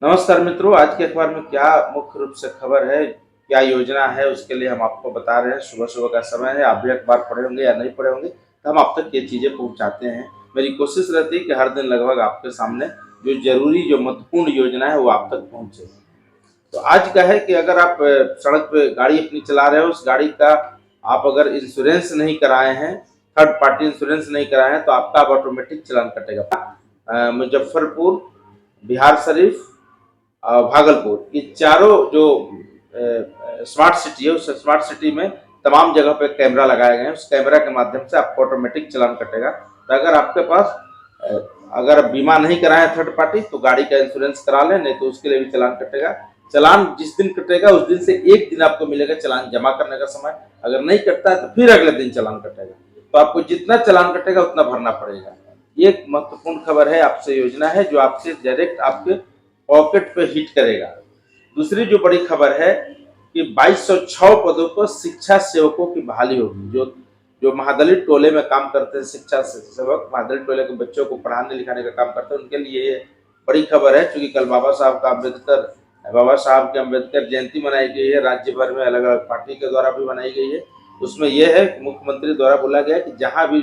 नमस्कार मित्रों, आज के अखबार में क्या मुख्य रूप से खबर है, क्या योजना है, उसके लिए हम आपको बता रहे हैं। सुबह-सुबह का समय है, आप भी अखबार पढ़े होंगे या नहीं पढ़े होंगे, तो हम आप तक ये चीज़ें पहुँचाते हैं। मेरी कोशिश रहती है कि हर दिन लगभग आपके सामने जो ज़रूरी, जो महत्वपूर्ण योजना है, वो आप तक पहुँचे। तो आज का है कि अगर आप सड़क पे गाड़ी अपनी चला रहे हो, उस गाड़ी का आप अगर इंश्योरेंस नहीं कराए हैं, थर्ड पार्टी इंश्योरेंस नहीं कराए हैं, तो आपका अब ऑटोमेटिक चालान कटेगा। मुजफ्फरपुर, बिहारशरीफ, भागलपुर, ये चारों जो स्मार्ट सिटी है, उस स्मार्ट सिटी में तमाम जगह पे कैमरा लगाए गए हैं। उस कैमरा के माध्यम से आपको ऑटोमेटिक चालान कटेगा। तो अगर आपके पास अगर बीमा नहीं कराए थर्ड पार्टी, तो गाड़ी का इंश्योरेंस करा लें, नहीं तो उसके लिए भी चालान कटेगा। चालान जिस दिन कटेगा उस दिन से एक दिन आपको मिलेगा चालान जमा करने का समय। अगर नहीं कटता है तो फिर अगले दिन चालान कटेगा। तो आपको जितना चालान कटेगा उतना भरना पड़ेगा। ये एक महत्वपूर्ण खबर है, आपसे योजना है जो आपसे डायरेक्ट आपके पॉकेट पे हिट करेगा। दूसरी जो बड़ी खबर है कि 2206 पदों पर शिक्षा सेवकों की बहाली होगी। जो जो महादलित टोले में काम करते हैं, शिक्षा सेवक महादलित टोले के बच्चों को पढ़ाने लिखाने का काम करते हैं, उनके लिए ये बड़ी खबर है। क्योंकि कल बाबा साहब के अम्बेडकर जयंती मनाई गई है, राज्य भर में अलग अलग पार्टी के द्वारा भी मनाई गई है। उसमें यह है कि मुख्यमंत्री द्वारा बोला गया कि जहां भी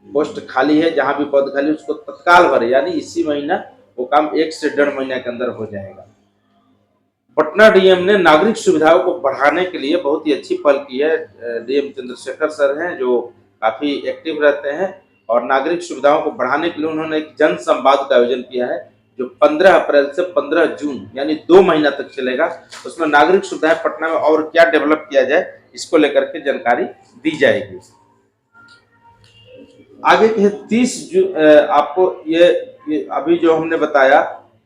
पोस्ट खाली है, जहां भी पद खाली, उसको तत्काल भरे, यानी इसी महीना वो काम 1 से 1.5 महीने के अंदर हो जाएगा। पटना डीएम ने नागरिक सुविधाओं को बढ़ाने के लिए बहुत ही अच्छी पहल की है। डीएम चंद्रशेखर सर हैं जो काफी एक्टिव रहते हैं, और नागरिक सुविधाओं को बढ़ाने के लिए उन्होंने एक जन संवाद का आयोजन किया है जो 15 अप्रैल से 15 जून यानी 2 महीना तक चलेगा। उसमें नागरिक सुविधाएं पटना में और क्या डेवलप किया जाए, इसको लेकर के जानकारी दी जाएगी। आगे के 30 आपको ये अभी जो हमने बताया,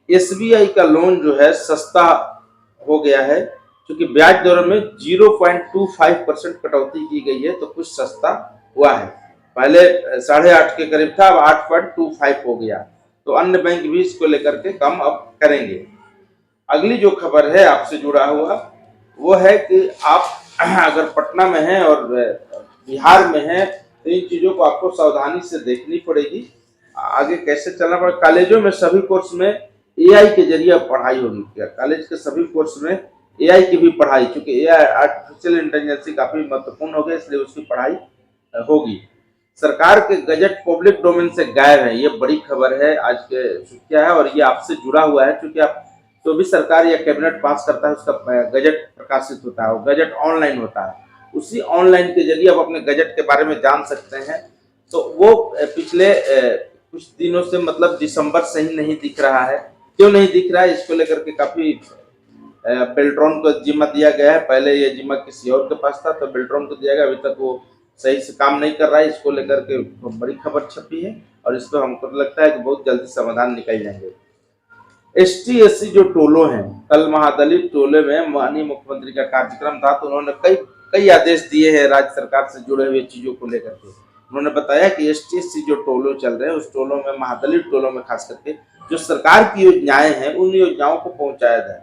एसबीआई का लोन जो है सस्ता हो गया है, क्योंकि ब्याज दरों में 0.25% कटौती की गई है, तो कुछ सस्ता हुआ है। पहले 8.5 के करीब था, अब 8.25 हो गया। तो अन्य बैंक भी इसको लेकर के कम अब करेंगे। अगली जो खबर है आपसे जुड़ा हुआ, वो है कि आप अगर पटना में हैं और बिहार में हैं, तो इन चीजों को आपको सावधानी से देखनी पड़ेगी। आगे कैसे चलना पड़ेगा। कॉलेजों में सभी कोर्स में एआई के जरिए पढ़ाई होगी। क्या कॉलेज के सभी कोर्स में एआई की भी पढ़ाई, क्योंकि एआई आर्टिफिशियल इंटेलिजेंस काफी महत्वपूर्ण हो गया, इसलिए उसकी पढ़ाई होगी। सरकार के गजट पब्लिक डोमेन से गायब है, ये बड़ी खबर है आज के सुर्खियां है, और ये आपसे जुड़ा हुआ है क्योंकि आप जो भी सरकार या कैबिनेट पास करता है उसका गजट प्रकाशित होता है, और गजट ऑनलाइन होता है। उसी ऑनलाइन के जरिए आप अपने गजट के बारे में जान सकते हैं। तो वो पिछले कुछ दिनों से, मतलब दिसंबर से ही नहीं दिख रहा है। क्यों नहीं दिख रहा है, इसको लेकर के काफी बेल्ट्रॉन को जिम्मा दिया गया है। पहले ये जिम्मा किसी और के पास था, तो बेल्ट्रॉन को दिया गया। अभी तक वो सही से काम नहीं कर रहा है। इसको लेकर के बड़ी खबर छपी है, और इस पर हमको लगता है कि बहुत जल्दी समाधान निकल जाएंगे। एसटी एससी जो टोलो हैं, कल महादलित टोले में माननीय मुख्यमंत्री का कार्यक्रम था, तो उन्होंने कई कई आदेश दिए हैं राज्य सरकार से जुड़े हुए चीजों को लेकर के। उन्होंने बताया कि एसटी एससी जो टोलो चल रहे हैं, उस टोलों में, महादलित टोलों में खास करके, जो सरकार की योजनाएं हैं उन योजनाओं को पहुंचाया जाए।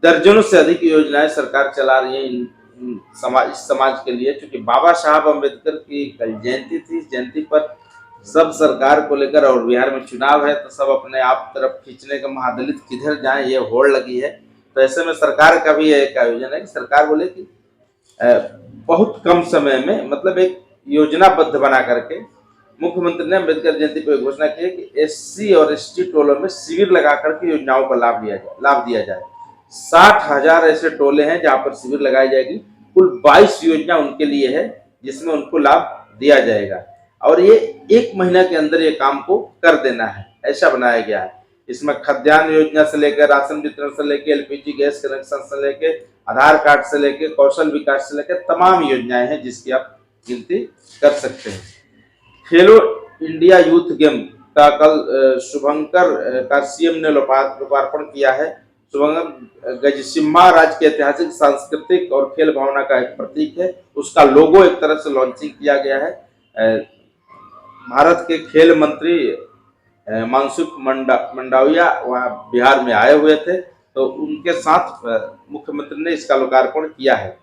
दर्जनों से अधिक योजनाएं सरकार चला रही है इस समाज के लिए, क्योंकि बाबा साहब अम्बेडकर की कल जयंती थी। इस जयंती पर सब सरकार को लेकर, और बिहार में चुनाव है तो सब अपने आप तरफ खींचने का, महादलित किधर जाए ये होड़ लगी है। तो ऐसे में सरकार का भी एक आयोजन है कि सरकार बोले कि बहुत कम समय में, मतलब एक योजनाबद्ध बना करके मुख्यमंत्री ने अम्बेडकर जयंती पर घोषणा की है कि एससी और एसटी टोलों में शिविर लगा करके योजनाओं का लाभ दिया जाए। 60,000 ऐसे टोले हैं जहां पर शिविर लगाई जाएगी। कुल 22 योजना उनके लिए है जिसमें उनको लाभ दिया जाएगा, और ये 1 महीना के अंदर ये काम को कर देना है, ऐसा बनाया गया है। इसमें खाद्यान्न योजना से लेकर, राशन वितरण से लेकर, एलपीजी गैस कनेक्शन से लेकर, आधार कार्ड से लेकर, कौशल विकास से लेकर तमाम योजनाएं हैं जिसकी आप गिनती कर सकते हैं। खेलो इंडिया यूथ गेम का कल शुभंकर का सीएम ने लोकार्पण किया है। शुभंकर गजसिम्हा राज्य के ऐतिहासिक, सांस्कृतिक और खेल भावना का एक प्रतीक है। उसका लोगो एक तरह से लॉन्चिंग किया गया है। भारत के खेल मंत्री मनसुख मंडाविया वहाँ बिहार में आए हुए थे, तो उनके साथ मुख्यमंत्री ने इसका लोकार्पण किया है।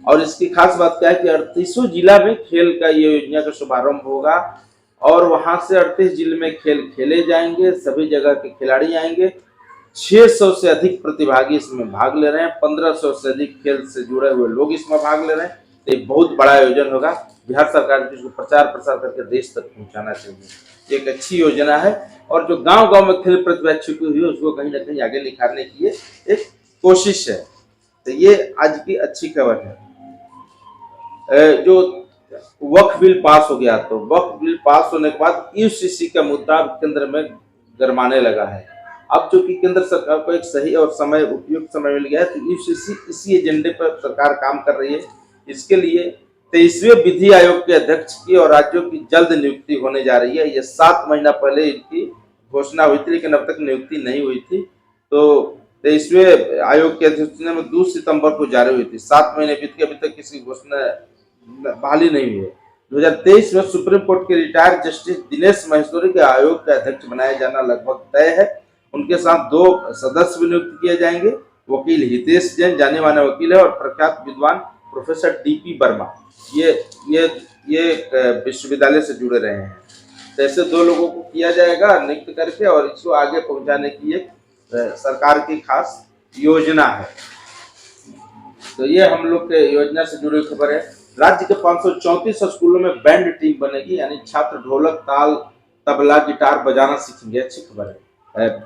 और इसकी खास बात क्या है कि 38 जिला में खेल का ये योजना का शुभारंभ होगा, और वहां से 38 जिले में खेल खेले जाएंगे, सभी जगह के खिलाड़ी आएंगे। 600 से अधिक प्रतिभागी इसमें भाग ले रहे हैं, 1500 से अधिक खेल से जुड़े हुए लोग इसमें भाग ले रहे हैं। तो एक बहुत बड़ा आयोजन होगा। बिहार सरकार को इसको प्रचार प्रसार करके देश तक पहुंचाना चाहिए। एक अच्छी योजना है और जो गांव-गांव में खेल प्रतिभा छिपी हुई है उसको कहीं न कहीं आगे निखारने की ये एक कोशिश है। तो ये आज की अच्छी खबर है। जो वक्फ बिल पास हो गया, तो वक्फ बिल पास होने के बाद यूसीसी का मुद्दा केंद्र में गरमाने लगा है। अब चूंकि केंद्र सरकार को एक सही और समय उपयुक्त समय मिल गया है, तो यूसीसी इसी एजेंडे पर सरकार काम कर रही है। इसके लिए 23वें विधि आयोग के अध्यक्ष की और राज्यों की जल्द नियुक्ति होने जा रही है। ये 7 महीना पहले इनकी घोषणा हुई थी, लेकिन अब तक नियुक्ति नहीं हुई थी। तो 23वें आयोग के अध्यक्ष ने 2 सितंबर को जारी हुई थी। 7 महीने बीत गए, अभी तक किसी घोषणा बहाली नहीं हुई है। 2023 में सुप्रीम कोर्ट के रिटायर्ड जस्टिस दिनेश महेश्वरी के आयोग का अध्यक्ष बनाया जाना लगभग तय है। उनके साथ 2 सदस्य भी नियुक्त किए जाएंगे। वकील हितेश जैन जाने माने वकील है और प्रख्यात विद्वान प्रोफेसर डीपी वर्मा ये विश्वविद्यालय से जुड़े रहे हैं। तो ऐसे 2 लोगों को किया जाएगा नियुक्त करके और इसको आगे पहुंचाने की एक सरकार की खास योजना है। तो ये हम लोग के योजना से जुड़ी खबर है। राज्य के 534 स्कूलों में बैंड टीम बनेगी, यानी छात्र ढोलक, ताल, तबला, गिटार बजाना सीखेंगे। अच्छी खबर है।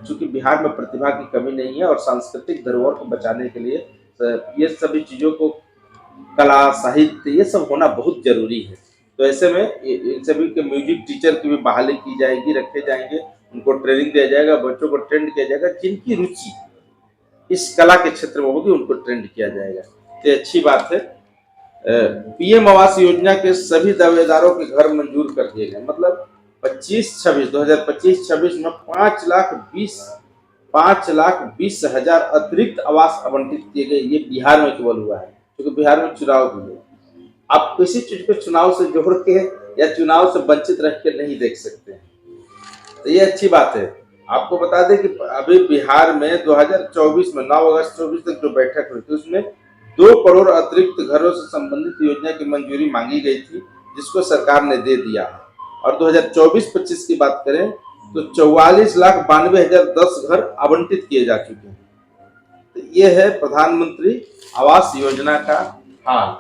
चूंकि बिहार में प्रतिभा की कमी नहीं है और सांस्कृतिक धरोहर को बचाने के लिए ये सभी चीजों को, कला, साहित्य, ये सब होना बहुत जरूरी है। तो ऐसे में इन सभी के म्यूजिक टीचर की भी बहाली की जाएगी, रखे जाएंगे, उनको ट्रेनिंग दिया जाएगा, बच्चों को ट्रेंड किया जाएगा। जिनकी रुचि इस कला के क्षेत्र में होगी उनको ट्रेंड किया जाएगा। ये अच्छी बात है। पीएम आवास योजना के सभी दावेदारों के घर मंजूर कर दिए गए। मतलब 2025-26 में 5,20,000 अतिरिक्त आवास आवंटित किए गए। ये बिहार में केवल हुआ है, क्योंकि बिहार में चुनाव भी है। आप किसी चीज को चुनाव से जोड़ के या चुनाव से वंचित रख के नहीं देख सकते हैं। तो ये अच्छी बात है। आपको बता दें कि अभी बिहार में 2024 में 9 अगस्त 24 तक जो बैठक हुई थी उसमें 2 करोड़ अतिरिक्त घरों से संबंधित योजना की मंजूरी मांगी गई थी, जिसको सरकार ने दे दिया। और 2024-25 की बात करें तो 44,92,010 घर आवंटित किए जा चुके हैं। तो ये है प्रधानमंत्री आवास योजना का हाल।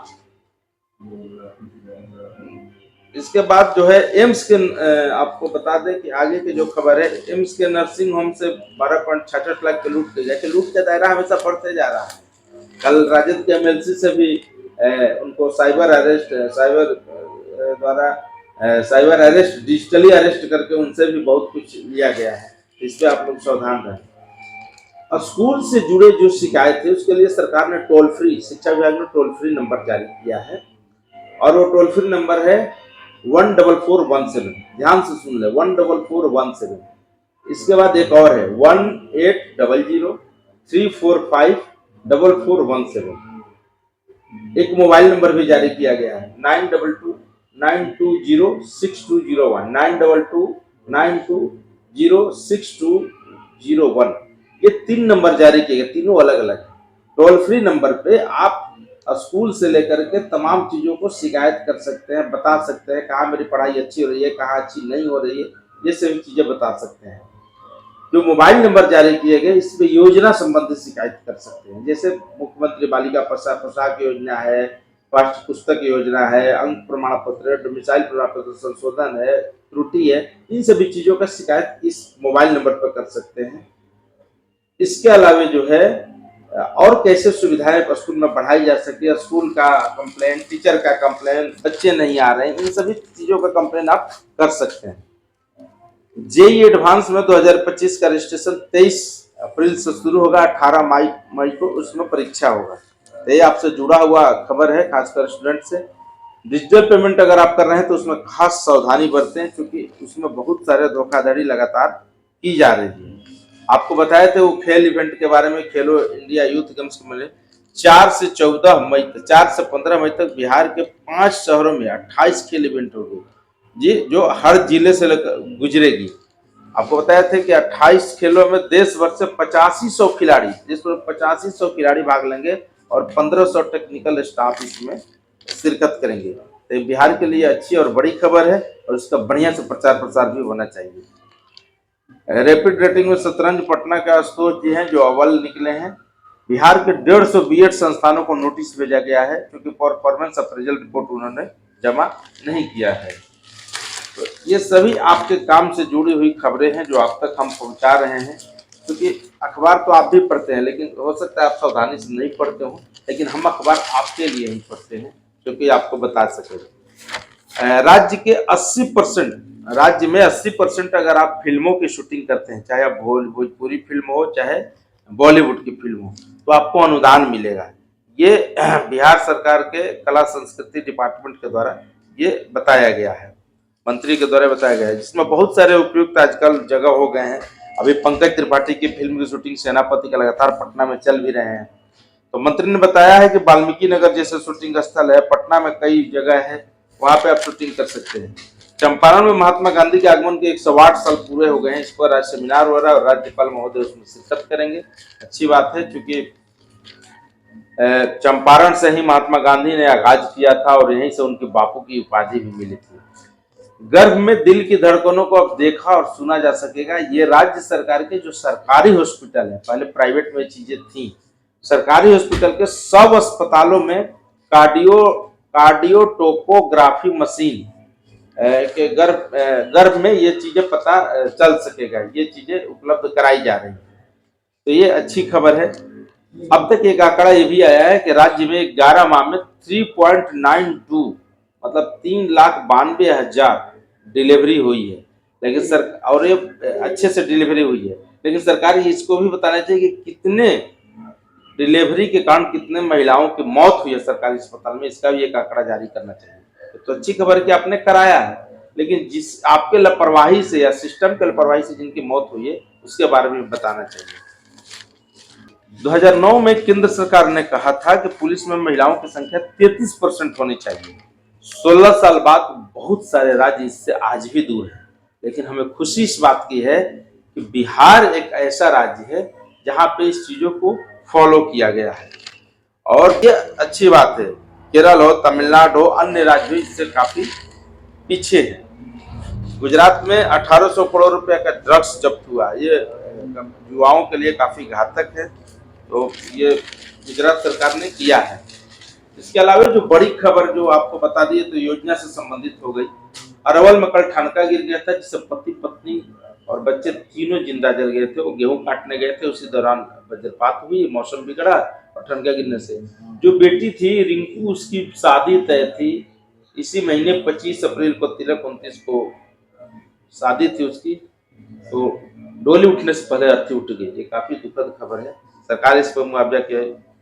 इसके बाद जो है एम्स के, आपको बता दें कि आगे की जो खबर है, एम्स के नर्सिंग होम से 12.66 लाख के लूट का दायरा हमेशा बढ़ते जा रहा है। कल राजद के एमएलसी से भी उनको साइबर अरेस्ट डिजिटली अरेस्ट करके उनसे भी बहुत कुछ लिया गया है। इस पे आप लोग सावधान रहें। और स्कूल से जुड़े जो शिकायत है उसके लिए सरकार ने टोल फ्री, शिक्षा विभाग ने टोल फ्री नंबर जारी किया है और वो टोल फ्री नंबर है 14417। ध्यान से सुन ले, 14417। इसके बाद एक और है 1800-345-4417। एक मोबाइल नंबर भी जारी किया गया है 9229206201, 9229206201। ये 3 नंबर जारी किए गए, तीनों अलग अलग है। टोल फ्री नंबर पे आप स्कूल से लेकर के तमाम चीजों को शिकायत कर सकते हैं, बता सकते हैं कहाँ मेरी पढ़ाई अच्छी हो रही है, कहाँ अच्छी नहीं हो रही है, ये सभी चीजें बता सकते हैं। जो मोबाइल नंबर जारी किए गए इस पे योजना संबंधित शिकायत कर सकते हैं, जैसे मुख्यमंत्री बालिका पोशाक योजना है, पाठ्य पुस्तक योजना है, अंक प्रमाण पत्र, डोमिसाइल प्रमाण पत्र संशोधन है, त्रुटि है, इन सभी चीजों का शिकायत इस मोबाइल नंबर पर कर सकते हैं। इसके अलावा जो है और कैसे सुविधाएं स्कूल में बढ़ाई जा सकती है, स्कूल का कंप्लेन, टीचर का कंप्लेन, बच्चे नहीं आ रहे हैं, इन सभी चीजों का कंप्लेन आप कर सकते हैं। जेईई एडवांस में 2025 का रजिस्ट्रेशन 23 अप्रैल से शुरू होगा, 18 मई को उसमें परीक्षा होगा। तो ये आपसे जुड़ा हुआ खबर है, खासकर स्टूडेंट से। डिजिटल पेमेंट अगर आप कर रहे हैं तो उसमें खास सावधानी बरतें, क्योंकि उसमें बहुत सारे धोखाधड़ी लगातार की जा रही है। आपको बताए थे वो खेल इवेंट के बारे में, खेलो इंडिया यूथ गेम्स में 4 से 15 मई तक बिहार के 5 शहरों में 28 खेल इवेंट होगी जी, जो हर जिले से गुजरेगी। आपको बताया थे कि 28 खेलों में देश भर से 8500 खिलाड़ी, जिसमें 8500 खिलाड़ी भाग लेंगे और 1500 टेक्निकल स्टाफ इसमें शिरकत करेंगे। तो बिहार के लिए अच्छी और बड़ी खबर है और इसका बढ़िया से प्रचार प्रसार भी होना चाहिए। रैपिड रेटिंग में शतरंज पटना के आशुतोष जी हैं जो अव्वल निकले हैं। बिहार के 150 बीएड संस्थानों को नोटिस भेजा गया है क्योंकि परफॉर्मेंस अप्रेजल रिपोर्ट उन्होंने जमा नहीं किया है। तो ये सभी आपके काम से जुड़ी हुई खबरें हैं जो आप तक हम पहुंचा रहे हैं, क्योंकि अखबार तो आप भी पढ़ते हैं, लेकिन हो सकता है आप सावधानी से नहीं पढ़ते हो, लेकिन हम अखबार आपके लिए ही पढ़ते हैं क्योंकि आपको बता सके। राज्य के 80%, राज्य में 80% अगर आप फिल्मों की शूटिंग करते हैं, चाहे आप भोजपुरी फिल्म हो चाहे बॉलीवुड की फिल्म हो, तो आपको अनुदान मिलेगा। ये बिहार सरकार के कला संस्कृति डिपार्टमेंट के द्वारा ये बताया गया है, मंत्री के द्वारा बताया गया है, जिसमें बहुत सारे उपयुक्त आजकल जगह हो गए हैं। अभी पंकज त्रिपाठी की फिल्म की शूटिंग सेनापति का लगातार पटना में चल भी रहे हैं। तो मंत्री ने बताया है कि वाल्मीकि नगर जैसे शूटिंग स्थल है, पटना में कई जगह है, वहां पे आप शूटिंग कर सकते हैं। चंपारण में महात्मा गांधी के आगमन के 108 साल पूरे हो गए हैं। इस पर आज सेमिनार हो रहा है और राज्यपाल महोदय उसमें शिरकत करेंगे। अच्छी बात है, क्योंकि चंपारण से ही महात्मा गांधी ने आगाज किया था और यहीं से उनकी बापू की उपाधि भी मिली थी। गर्भ में दिल की धड़कनों को अब देखा और सुना जा सकेगा। ये राज्य सरकार के जो सरकारी हॉस्पिटल है, पहले प्राइवेट में चीजें थी, सरकारी हॉस्पिटल के सब अस्पतालों में कार्डियोटोकोग्राफी मशीन के गर्भ में ये चीजें पता चल सकेगा, ये चीजें उपलब्ध कराई जा रही है। तो ये अच्छी खबर है। अब तक एक आंकड़ा ये भी आया है कि राज्य में 11 माह में 3.92 मतलब 3,92,000 डिलीवरी हुई है, लेकिन सर और ये अच्छे से डिलीवरी हुई है, लेकिन सरकार इसको भी बताना चाहिए कि कितने डिलीवरी के कारण कितने महिलाओं की मौत हुई है सरकारी अस्पताल में, इसका भी एक आंकड़ा जारी करना चाहिए। तो अच्छी खबर कि आपने कराया है, लेकिन जिस आपके लापरवाही से या सिस्टम के लापरवाही से जिनकी मौत हुई है उसके बारे में बताना चाहिए। 2009 में केंद्र सरकार ने कहा था कि पुलिस में महिलाओं की संख्या 33% होनी चाहिए। 16 साल बाद बहुत सारे राज्य इससे आज भी दूर हैं, लेकिन हमें खुशी इस बात की है कि बिहार एक ऐसा राज्य है जहां पे इस चीजों को फॉलो किया गया है और ये अच्छी बात है। केरल हो, तमिलनाडु हो, अन्य राज्य इससे काफी पीछे है। गुजरात में 1800 करोड़ रुपए का ड्रग्स जब्त हुआ, ये युवाओं के लिए काफी घातक है, तो ये गुजरात सरकार ने किया है। इसके अलावा जो बड़ी खबर जो आपको बता दी तो योजना से संबंधित हो गई। अरवल में कल ठनका गिर गया था, जिससे पति पत्नी और बच्चे तीनों जिंदा जल गए थे। वो गेहूं काटने गए थे, उसी दौरान वज्रपात हुई, मौसम बिगड़ा और ठनका गिरने से जो बेटी थी रिंकू, उसकी शादी तय थी इसी महीने 25 अप्रैल को, तिलक 29 को शादी थी उसकी, तो डोली उठने से पहले अर्थी उठ गई। ये काफी दुखद खबर है। सरकार इस पर मुआवजा की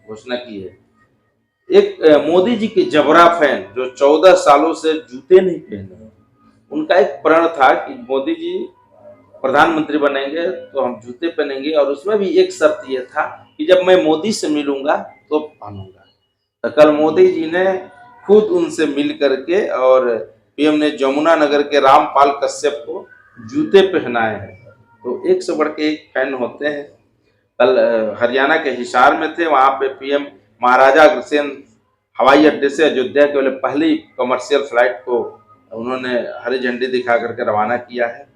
घोषणा की है। एक मोदी जी के जबरा फैन जो 14 सालों से जूते नहीं पहने, उनका एक प्रण था कि मोदी जी प्रधानमंत्री बनेंगे तो हम जूते पहनेंगे, और उसमें भी एक शर्त यह था कि जब मैं मोदी से मिलूंगा तो पहनूंगा। तो कल मोदी जी ने खुद उनसे मिल करके और पीएम ने जमुना नगर के रामपाल कश्यप को जूते पहनाए हैं। तो एक से बढ़ के एक फैन होते हैं। कल हरियाणा के हिसार में थे, वहां पे पीएम महाराजा अग्रसेन हवाई अड्डे से अयोध्या के लिए पहली कमर्शियल फ्लाइट को उन्होंने हरी झंडी दिखा करके रवाना किया है।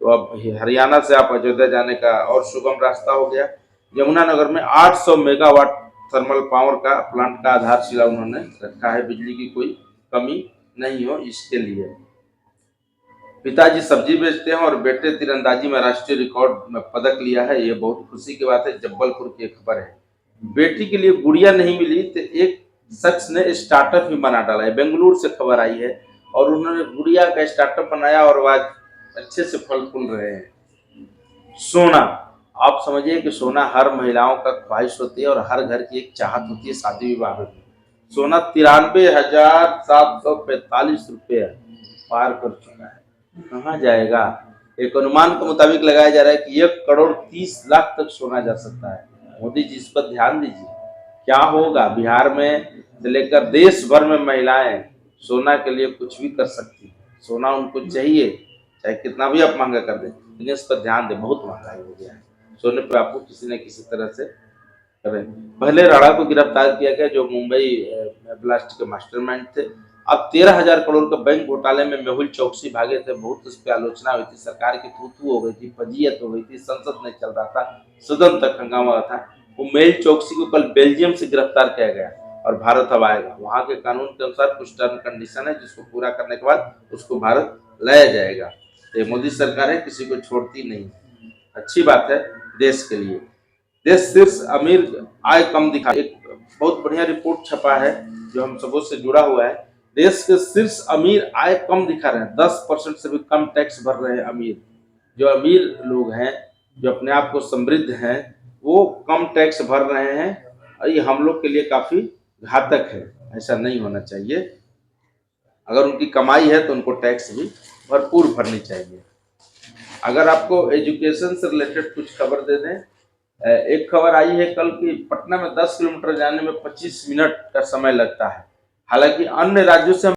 तो अब हरियाणा से आप अयोध्या जाने का और सुगम रास्ता हो गया। यमुनानगर में 800 मेगावाट थर्मल पावर का प्लांट का आधारशिला उन्होंने रखा है, बिजली की कोई कमी नहीं हो इसके लिए। पिताजी सब्जी बेचते हैं और बेटे तीरंदाजी में राष्ट्रीय रिकॉर्ड में पदक लिया है, ये बहुत खुशी की बात है। जब्बलपुर की खबर है। बेटी के लिए गुड़िया नहीं मिली तो एक शख्स ने स्टार्टअप ही बना डाला है, बेंगलुरु से खबर आई है, और उन्होंने गुड़िया का स्टार्टअप बनाया और आज अच्छे से फल फूल रहे हैं। सोना, आप समझिए कि सोना हर महिलाओं का ख्वाहिश होती है और हर घर की एक चाहत होती है शादी विवाह में। सोना 93,745 रुपये पार कर चुका है। कहाँ जाएगा? एक अनुमान के मुताबिक लगाया जा रहा है कि 1,30,00,000 तक सोना जा सकता है। मोदी जी इस पर ध्यान दीजिए, क्या होगा। बिहार में से लेकर देश भर में महिलाएं सोना के लिए कुछ भी कर सकती है। सोना उनको चाहिए, चाहे कितना भी आप महंगा कर दें, लेकिन इस पर ध्यान दें, बहुत महंगाई हो गया है। सोने पर आपको किसी न किसी तरह से करें। पहले राणा को गिरफ्तार किया गया जो मुंबई ब्लास्ट के मास्टरमाइंड थे। अब 13,000 करोड़ का बैंक घोटाले में मेहुल चौकसी भागे थे, बहुत उस पर आलोचना हुई थी, सरकार की थू-थू हो गई थी, फजीयत हो गई थी, संसद नहीं चल रहा था, सदन तक हंगामा था। वो मेहुल चौकसी को कल बेल्जियम से गिरफ्तार किया गया और भारत अब आएगा। वहां के कानून के अनुसार कुछ टर्म कंडीशन है जिसको पूरा करने के बाद उसको भारत लाया जाएगा। तो मोदी सरकार है, किसी को छोड़ती नहीं। अच्छी बात है देश के लिए। देश शीर्ष अमीर आय कम दिखा, एक बहुत बढ़िया रिपोर्ट छपा है जो हम सबों से जुड़ा हुआ है। देश के शीर्ष अमीर आय कम दिखा रहे हैं, 10% से भी कम टैक्स भर रहे हैं अमीर। जो अमीर लोग हैं, जो अपने आप को समृद्ध हैं, वो कम टैक्स भर रहे हैं और ये हम लोग के लिए काफी घातक है। ऐसा नहीं होना चाहिए। अगर उनकी कमाई है तो उनको टैक्स भी भरपूर भरनी चाहिए। अगर आपको एजुकेशन से रिलेटेड कुछ खबर दे दें, एक खबर आई है कल की, पटना में 10 किलोमीटर जाने में 25 मिनट का समय लगता है। हालांकि अन्य राज्यों से